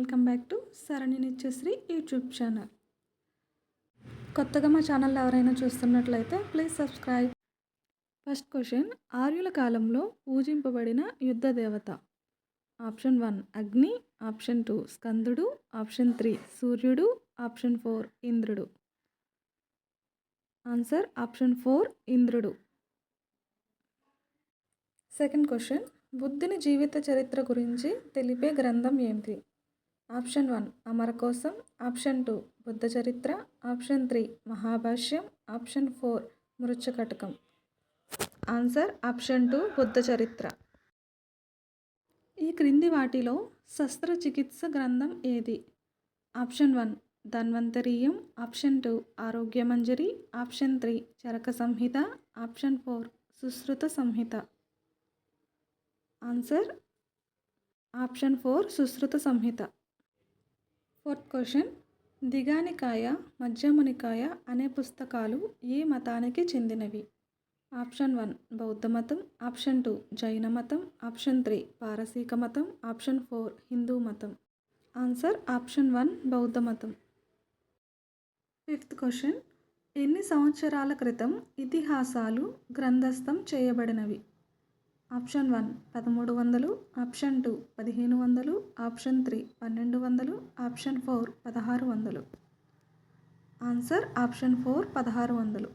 Welcome back to Sarani Nityasri YouTube channel. కొత్తగా మా channel ఎవరైనా చూస్తున్నట్లయితే ప్లీజ్ సబ్స్క్రైబ్. ఫస్ట్ క్వశ్చన్, ఆర్యుల కాలంలో పూజింపబడిన యుద్ధ దేవత. ఆప్షన్ 1 అగ్ని, ఆప్షన్ 2 స్కందుడు, ఆప్షన్ 3 సూర్యుడు, ఆప్షన్ 4 ఇంద్రుడు. ఆన్సర్ ఆప్షన్ 4 ఇంద్రుడు. సెకండ్ క్వశ్చన్, బుద్ధుని జీవిత చరిత్ర గురించి తెలిపే గ్రంథం ఏంటి? Option 1 అమరకోశం, option 2 Buddha Charitra, option 3 Mahabhashyam, option 4 Mrichchhakatikam. Answer option 2 Buddha Charitra. ఈ క్రింది వాటిలో శస్త్రచికిత్స గ్రంథం ఏది? Option 1 Dhanvantariyam, option 2 Arogyamanjari, option 3 Charaka Samhita, option 4 Sushruta Samhita. Answer option 4 Sushruta Samhita. Fourth question, Dighanikaya, Madhyamanikaya అనే పుస్తకాలు ఏ మతానికి చెందినవి? ఆప్షన్ 1 బౌద్ధ మతం, ఆప్షన్ 2 జైన మతం, ఆప్షన్ 3 పారసీక మతం, ఆప్షన్ 4 హిందూ మతం. ఆన్సర్ ఆప్షన్ 1 బౌద్ధ మతం. ఫిఫ్త్ క్వశ్చన్, ఎన్ని సంవత్సరాల క్రితం ఇతిహాసాలు గ్రంథస్థం చేయబడినవి? Option 1 1300, option 2 1500, option 3 1200, option 4 1600. Answer option 4 1600.